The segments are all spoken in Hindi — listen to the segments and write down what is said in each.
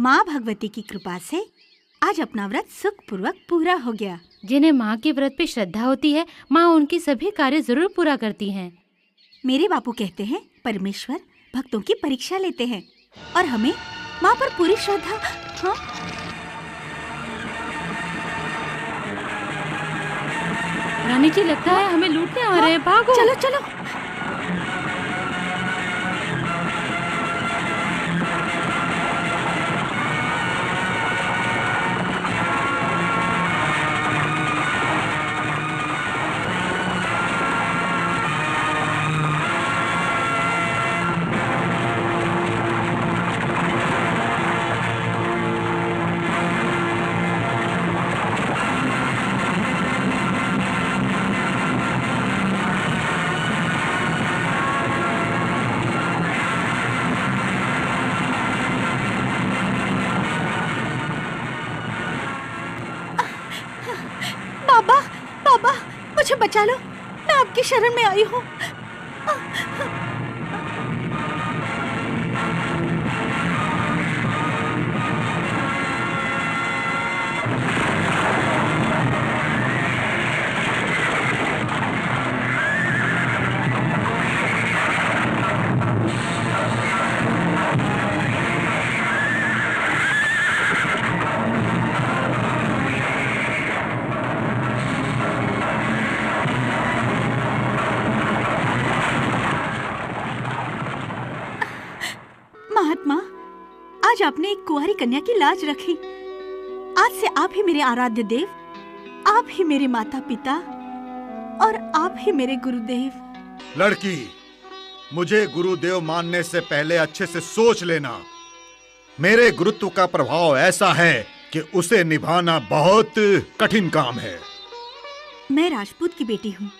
माँ भगवती की कृपा से आज अपना व्रत सुखपूर्वक पूरा हो गया। जिन्हें माँ के व्रत पे श्रद्धा होती है, माँ उनकी सभी कार्य जरूर पूरा करती हैं। मेरे बापू कहते हैं परमेश्वर भक्तों की परीक्षा लेते हैं और हमें माँ पर पूरी श्रद्धा। हाँ? रानी जी, लगता है हमें लूटने आ रहे हैं। भागो। चलो चलो। बाबा बाबा, मुझे बचा लो, मैं आपकी शरण में आई हूँ। महात्मा, आज आपने एक कुंवारी कन्या की लाज रखी। आज से आप ही मेरे आराध्य देव, आप ही मेरे माता पिता और आप ही मेरे गुरुदेव। लड़की, मुझे गुरुदेव मानने से पहले अच्छे से सोच लेना। मेरे गुरुत्व का प्रभाव ऐसा है कि उसे निभाना बहुत कठिन काम है। मैं राजपूत की बेटी हूँ।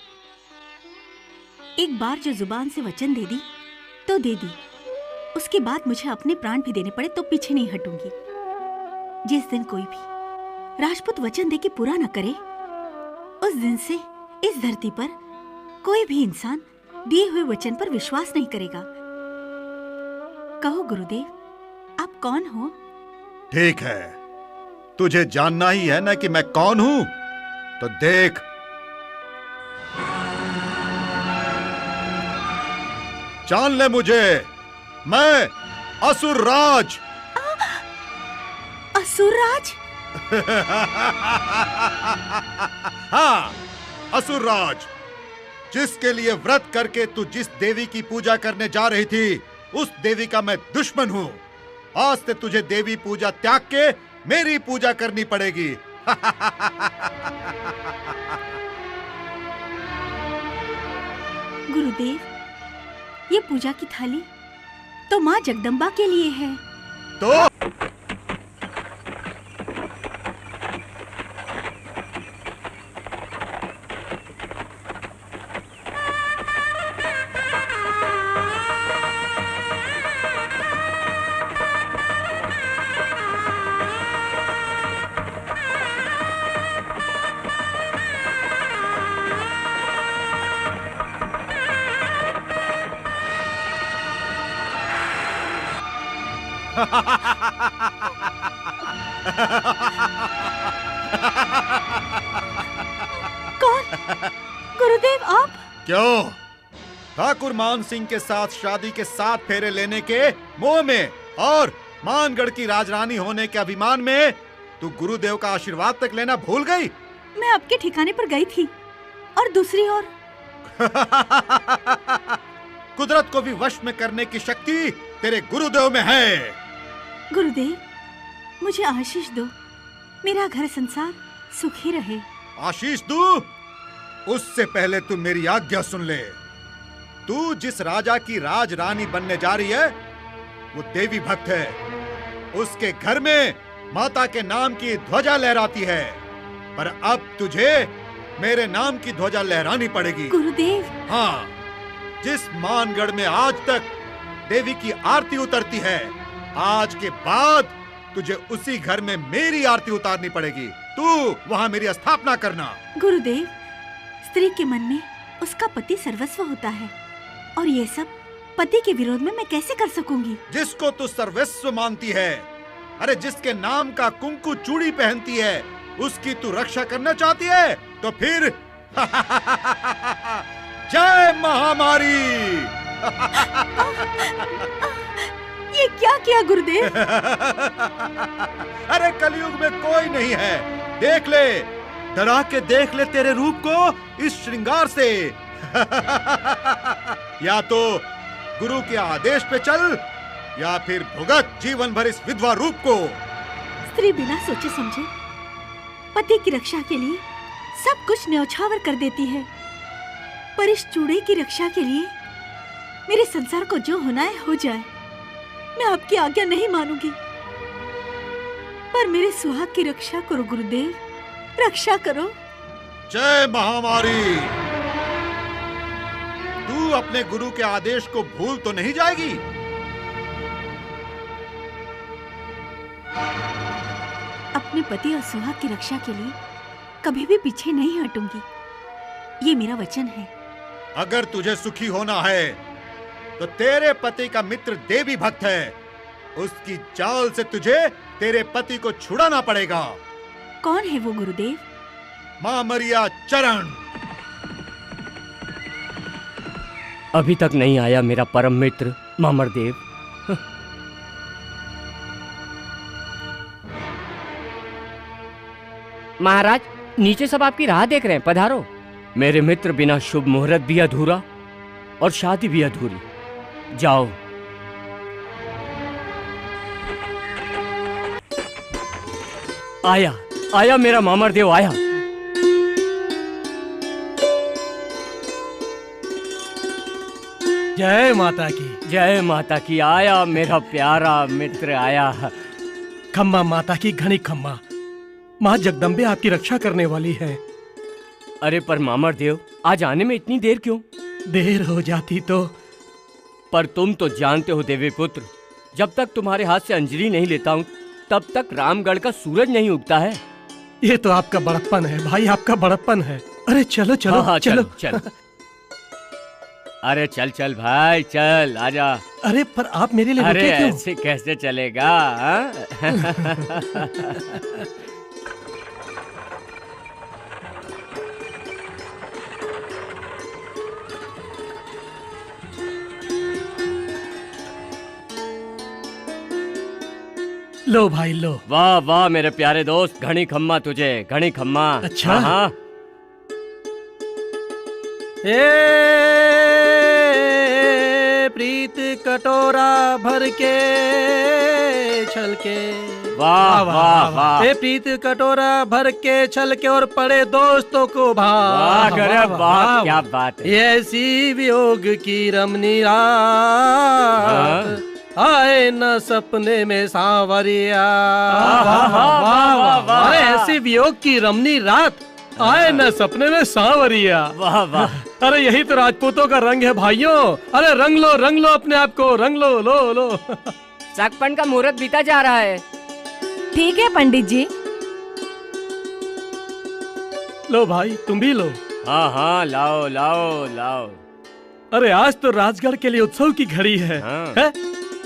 एक बार जो जुबान से वचन दे दी तो दे दी। उसके बाद मुझे अपने प्राण भी देने पड़े तो पीछे नहीं हटूंगी। जिस दिन कोई भी राजपूत वचन दे के पूरा न करे, उस दिन से इस धरती पर कोई भी इंसान दिए हुए वचन पर विश्वास नहीं करेगा। कहो गुरुदेव, आप कौन हो? ठीक है, तुझे जानना ही है ना कि मैं कौन हूँ? तो देख, जान ले मुझे। मैं असुरराज। असुरराज? हाँ, असुरराज, जिसके लिए व्रत करके तू जिस देवी की पूजा करने जा रही थी, उस देवी का मैं दुश्मन हूँ। आज से तुझे देवी पूजा त्याग के मेरी पूजा करनी पड़ेगी। गुरुदेव, ये पूजा की थाली तो माँ जगदम्बा के लिए है। तो कौन? गुरुदेव आप? क्यों? ठाकुर मान सिंह के साथ शादी के 7 फेरे लेने के मोह में और मानगढ़ की राजरानी होने के अभिमान में तू गुरुदेव का आशीर्वाद तक लेना भूल गई? मैं आपके ठिकाने पर गई थी और दूसरी ओर कुदरत को भी वश में करने की शक्ति तेरे गुरुदेव में है। गुरुदेव, मुझे आशीष दो, मेरा घर संसार सुखी रहे। आशीष दू? उससे पहले तू मेरी आज्ञा सुन ले। तू जिस राजा की राज रानी बनने जा रही है, वो देवी भक्त है। उसके घर में माता के नाम की ध्वजा लहराती है, पर अब तुझे मेरे नाम की ध्वजा लहरानी पड़ेगी। गुरुदेव। हाँ, जिस मानगढ़ में आज तक देवी की आरती उतरती है, आज के बाद तुझे उसी घर में मेरी आरती उतारनी पड़ेगी। तू वहाँ मेरी स्थापना करना। गुरुदेव, स्त्री के मन में उसका पति सर्वस्व होता है और ये सब पति के विरोध में मैं कैसे कर सकूंगी? जिसको तू सर्वस्व मानती है, अरे जिसके नाम का कुंकू चूड़ी पहनती है उसकी तू रक्षा करना चाहती है तो फिर जय महामारी। ये क्या किया गुरुदेव? अरे कलयुग में कोई नहीं है, देख ले, डरा के देख ले तेरे रूप को इस श्रृंगार से। या तो गुरु के आदेश पे चल या फिर भुगत जीवन भर इस विधवा रूप को। स्त्री बिना सोचे समझे पति की रक्षा के लिए सब कुछ न्यौछावर कर देती है, पर इस चूड़े की रक्षा के लिए मेरे संसार को जो होना है हो जाए। मैं आपकी आज्ञा नहीं मानूंगी, पर मेरे सुहाग की रक्षा करो गुरुदेव, रक्षा करो। जय महामारी। तू अपने गुरु के आदेश को भूल तो नहीं जाएगी? अपने पति और सुहाग की रक्षा के लिए कभी भी पीछे नहीं हटूंगी, ये मेरा वचन है। अगर तुझे सुखी होना है तो तेरे पति का मित्र देवी भक्त है, उसकी चाल से तुझे तेरे पति को छुड़ाना पड़ेगा। कौन है वो गुरुदेव? मामरिया चरण। अभी तक नहीं आया मेरा परम मित्र मामरदेव। महाराज, नीचे सब आपकी राह देख रहे हैं, पधारो। मेरे मित्र बिना शुभ मुहूर्त भी अधूरा और शादी भी अधूरी। जाओ। आया आया मेरा मामरदेव आया। जय माता की। जय माता की। आया मेरा प्यारा मित्र आया। खम्मा माता की घनी खम्मा, माँ जगदम्बे आपकी रक्षा करने वाली है। अरे पर मामरदेव, आज आने में इतनी देर क्यों? देर हो जाती तो। पर तुम तो जानते हो देवी पुत्र, जब तक तुम्हारे हाथ से अंजलि नहीं लेता हूँ तब तक रामगढ़ का सूरज नहीं उगता है। ये तो आपका बड़प्पन है भाई, आपका बड़प्पन है। अरे चलो चलो। हाँ, चलो चल। अरे चल चल भाई चल, आजा। अरे पर आप मेरे लिए अरे रुके क्यों? ऐसे कैसे चलेगा? लो भाई लो। वाह वाह मेरे प्यारे दोस्त, घनी खम्मा तुझे, घनी खम्मा। अच्छा। हाँ। प्रीत कटोरा भर के छलके। वाह वाह वाह। प्रीत कटोरा भर के छलके और पड़े दोस्तों को वाह करे वाह, क्या बात है। ऐसी वियोग की रमनी रात आए न सपने में सांवरिया। अरे ऐसी वियोग की रमनी रात आए न सपने में सांवरिया। वाह वाह। अरे यही तो राजपूतों का रंग है भाइयों। अरे रंग लो अपने आप को, रंग लो लो लो। सगपन का मुहूर्त बीता जा रहा है। ठीक है पंडित जी। लो भाई तुम भी लो। हाँ हाँ, लाओ लाओ लाओ। अरे आज तो राजगढ़ के लिए उत्सव की घड़ी है, हाँ। है?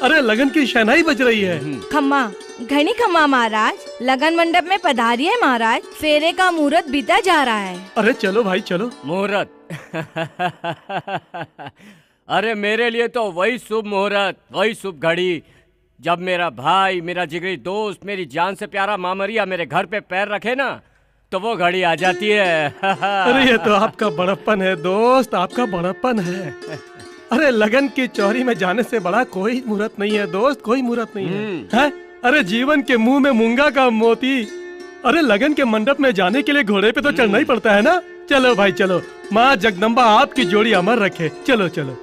अरे लगन की शहनाई बज रही है। खम्मा, घनी खम्मा महाराज, लगन मंडप में पधारिए महाराज, फेरे का मुहूर्त बीता जा रहा है। अरे चलो भाई चलो। मुहूर्त। अरे मेरे लिए तो वही शुभ मुहूर्त, वही शुभ घड़ी जब मेरा भाई, मेरा जिगरी दोस्त, मेरी जान से प्यारा मामरिया मेरे घर पे पैर रखे ना, तो वो घड़ी आ जाती है। अरे ये तो आपका बड़प्पन है दोस्त, आपका बड़प्पन है। अरे लगन की चौरी में जाने से बड़ा कोई मुहूर्त नहीं है दोस्त, कोई मुहूर्त नहीं है। अरे जीवन के मुंह में मूंगा का मोती। अरे लगन के मंडप में जाने के लिए घोड़े पे तो चढ़ना ही पड़ता है ना। चलो भाई चलो, माँ जगदम्बा आपकी जोड़ी अमर रखे। चलो चलो।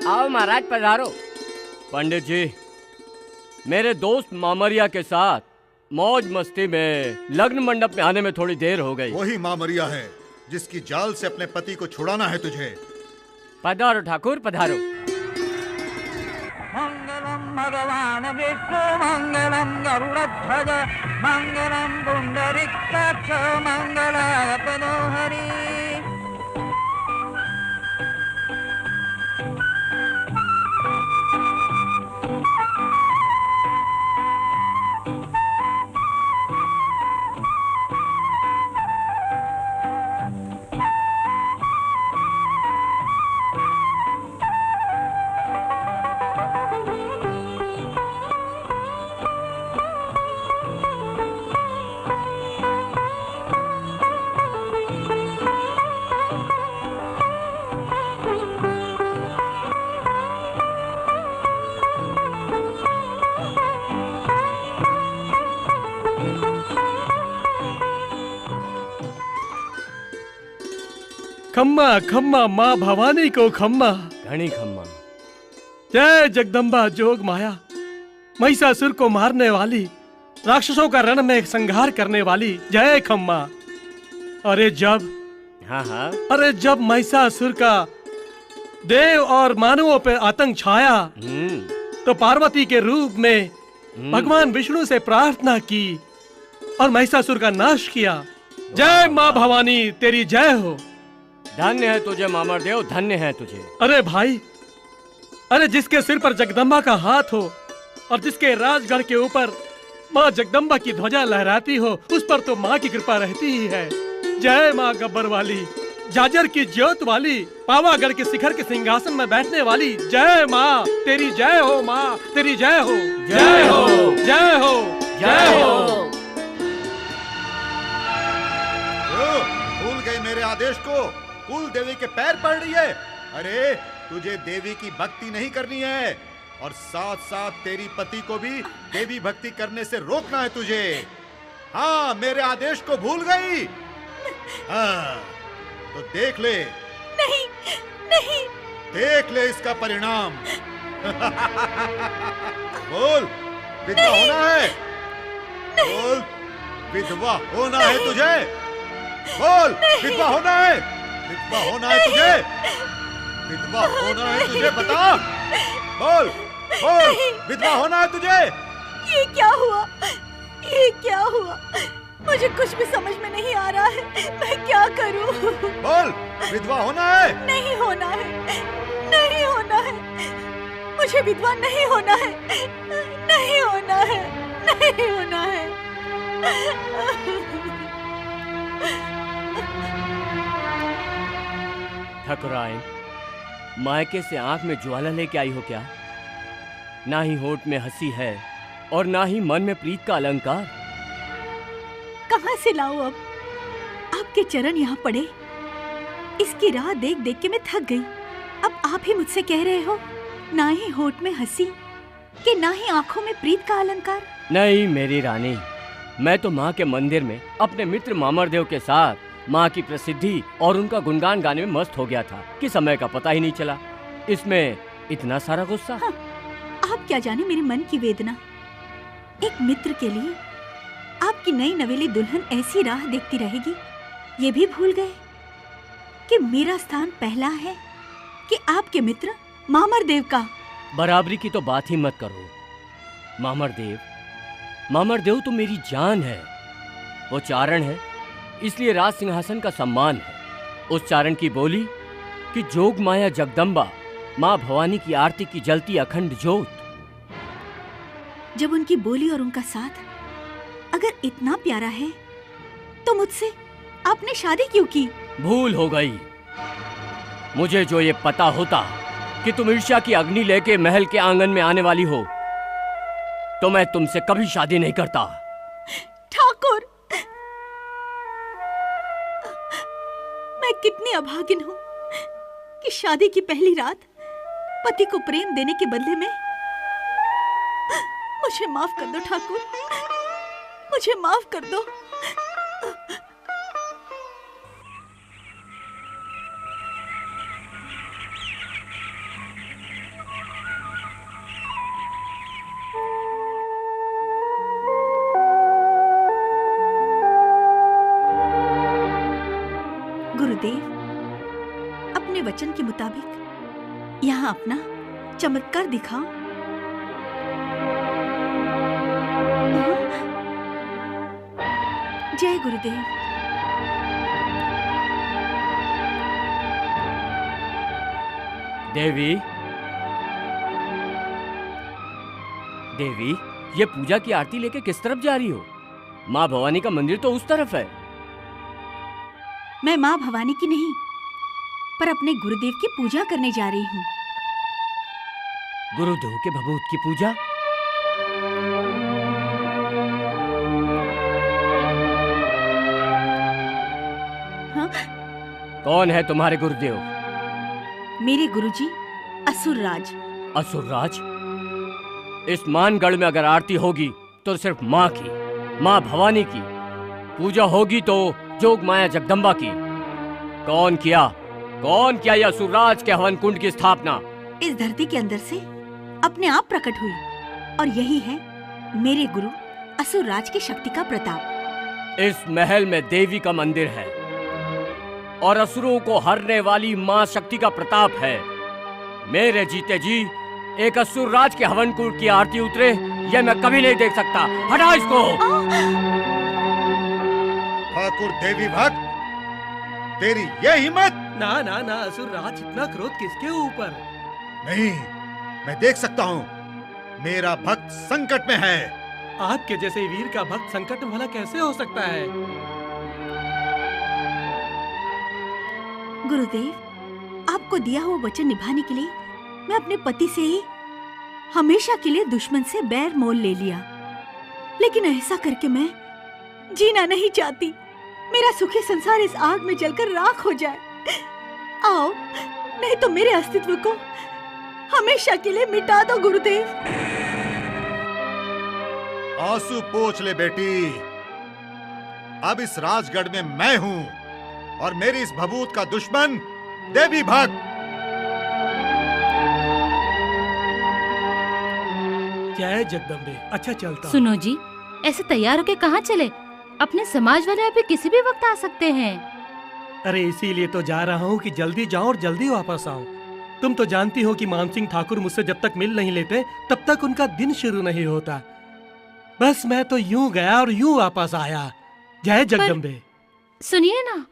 आओ महाराज पधारो। पंडित जी, मेरे दोस्त मामरिया के साथ मौज मस्ती में लग्न मंडप में आने में थोड़ी देर हो गई। वही मामरिया है जिसकी जाल से अपने पति को छुड़ाना है तुझे। पधारो ठाकुर पधारो। मंगलम भगवान विष्णु मंगलम गरुड़ध्वज मंगलम पुंडरीकाक्ष मंगलाय पदोहरि। खम्मा खम्मा माँ भवानी को खम्मा। घणी खम्मा। जय जगदम्बा जोग माया, महिषासुर को मारने वाली, राक्षसों का रण में संहार करने वाली, जय खम्मा। अरे जब महिषासुर का देव और मानवों पर आतंक छाया तो पार्वती के रूप में भगवान विष्णु से प्रार्थना की और महिषासुर का नाश किया। जय माँ भवानी, तेरी जय हो। धन्य है तुझे मामरदेव, धन्य है तुझे। अरे भाई, अरे जिसके सिर पर जगदम्बा का हाथ हो और जिसके राजगढ़ के ऊपर माँ जगदम्बा की ध्वजा लहराती हो, उस पर तो माँ की कृपा रहती ही है। जय माँ गब्बर वाली, जाजर की ज्योत वाली, पावागढ़ के शिखर के सिंहासन में बैठने वाली, जय माँ, तेरी जय हो माँ, तेरी जय हो, जय हो, जय हो, जय हो। भूल गई मेरे आदेश को? कुल देवी के पैर पड़ रही है। अरे तुझे देवी की भक्ति नहीं करनी है और साथ साथ तेरी पति को भी देवी भक्ति करने से रोकना है तुझे। हाँ, मेरे आदेश को भूल गई? हाँ, तो देख ले। नहीं, नहीं। देख ले इसका परिणाम। बोल, विधवा होना है? बोल, विधवा होना है तुझे? बोल, विधवा होना है? विधवा होना है तुझे? विधवा होना है तुझे? बता। बोल, बोल, विधवा होना है तुझे? ये क्या हुआ? ये क्या हुआ? मुझे कुछ भी समझ में नहीं आ रहा है। मैं क्या करूं? बोल, विधवा होना है? नहीं होना है, नहीं होना है। मुझे विधवा नहीं होना है, नहीं होना है, नहीं होना है। ठाकुराइन, मायके से आंख में ज्वाला लेके आई हो क्या? ना ही होठ में हंसी है और ना ही मन में प्रीत का अलंकार। कहां से लाऊं अब? आपके चरण यहाँ पड़े। इसकी राह देख देख के मैं थक गई। अब आप ही मुझसे कह रहे हो ना ही होठ में हंसी कि ना ही आंखों में प्रीत का अलंकार। नहीं मेरी रानी, मैं तो माँ के मंदिर में अपने मित्र मामरदेव के साथ माँ की प्रसिद्धि और उनका गुणगान गाने में मस्त हो गया था कि समय का पता ही नहीं चला। इसमें इतना सारा गुस्सा? हाँ, आप क्या जाने मेरे मन की वेदना। एक मित्र के लिए आपकी नई नवेली दुल्हन ऐसी राह देखती रहेगी, ये भी भूल गए कि मेरा स्थान पहला है कि आपके मित्र मामरदेव का। बराबरी की तो बात ही मत करो। मामरदेव, मामरदेव तो मेरी जान है। वो चारण है, इसलिए राज सिंहासन का सम्मान है। उस चारण की बोली कि जोग माया जगदम्बा माँ भवानी की आरती की जलती अखंड ज्योत। जब उनकी बोली और उनका साथ अगर इतना प्यारा है तो मुझसे आपने शादी क्यों की? भूल हो गई। मुझे जो ये पता होता कि तुम ईर्ष्या की अग्नि लेके महल के आंगन में आने वाली हो तो मैं तुमसे कभी शादी नहीं करता। ठाकुर, मैं कितनी अभागिन हूँ कि शादी की पहली रात पति को प्रेम देने के बदले में। मुझे माफ कर दो ठाकुर, मुझे माफ कर दो। गुरुदेव, अपने वचन के मुताबिक यहाँ अपना चमत्कार दिखाओ। जय गुरुदेव। देवी, देवी, ये पूजा की आरती लेके किस तरफ जा रही हो? माँ भवानी का मंदिर तो उस तरफ है। मैं माँ भवानी की नहीं, पर अपने गुरुदेव की पूजा करने जा रही हूँ। गुरुदेव के भभूत की पूजा? हाँ? कौन है तुम्हारे गुरुदेव? मेरे गुरुजी असुरराज। असुरराज? इस मानगढ़ में अगर आरती होगी तो सिर्फ माँ की, माँ भवानी की। पूजा होगी तो जोग माया जगदम्बा की। कौन किया कौन किया यह असुरराज के हवन कुंड की स्थापना? इस धरती के अंदर से अपने आप प्रकट हुई और यही है मेरे गुरु असुरराज की शक्ति का प्रताप। इस महल में देवी का मंदिर है और असुरों को हरने वाली मां शक्ति का प्रताप है। मेरे जीते जी एक असुरराज के हवन कुंड की आरती उतरे, यह मैं कभी नहीं देख सकता। हटा इसको। ठाकुर देवी भक्त, तेरी ये हिम्मत! ना ना ना असुरराज, इतना क्रोध किसके ऊपर? नहीं, मैं देख सकता हूँ। मेरा भक्त संकट में है। आपके जैसे वीर का भक्त संकट में भला कैसे हो सकता है? गुरुदेव, आपको दिया हुआ वचन निभाने के लिए मैं अपने पति से ही हमेशा के लिए दुश्मन से बैर मोल ले लिया, लेकिन ऐसा करके मैं जीना नहीं चाहती। मेरा सुखी संसार इस आग में जलकर राख हो जाए। आओ, नहीं तो मेरे अस्तित्व को हमेशा के लिए मिटा दो गुरुदेव। आंसू पोंछ ले बेटी। अब इस राजगढ़ में मैं हूँ और मेरी इस भभूत का दुश्मन देवी भक्त। जय जगदम्बे। अच्छा चलता हूं। सुनो जी, ऐसे तैयार होके कहाँ चले? अपने समाज वाले अभी किसी भी वक्त आ सकते हैं। अरे इसीलिए तो जा रहा हूँ कि जल्दी जाऊं और जल्दी वापस आऊं। तुम तो जानती हो कि मानसिंह ठाकुर मुझसे जब तक मिल नहीं लेते तब तक उनका दिन शुरू नहीं होता। बस मैं तो यूं गया और यूं वापस आया। जय जगदम्बे। सुनिए ना,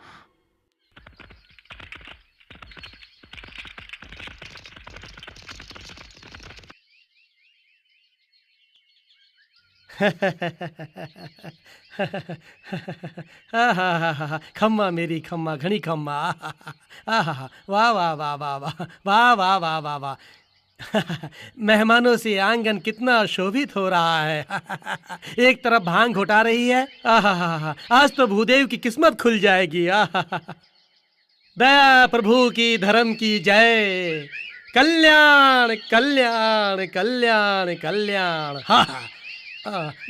खम्मा मेरी खम्मा, घनी खम्मा। वाह वाह वाह वाह वाह वाह वाह वाह वाह वाह। मेहमानों से आंगन कितना शोभित हो रहा है। एक तरफ भांग घोटा रही है। आज तो भूदेव की किस्मत खुल जाएगी। दया प्रभु की, धर्म की जय। कल्याण कल्याण कल्याण कल्याण।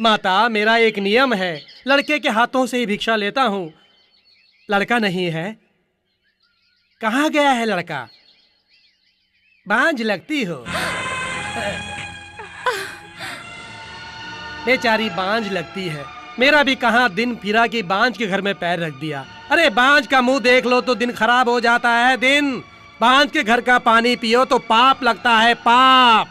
माता, मेरा एक नियम है, लड़के के हाथों से ही भिक्षा लेता हूँ। लड़का नहीं है। कहाँ गया है लड़का? बांझ लगती हो। बेचारी बांझ लगती है। मेरा भी कहाँ दिन फिरा कि बांझ के घर में पैर रख दिया। अरे बांझ का मुंह देख लो तो दिन खराब हो जाता है। दिन बांझ के घर का पानी पियो तो पाप लगता है, पाप।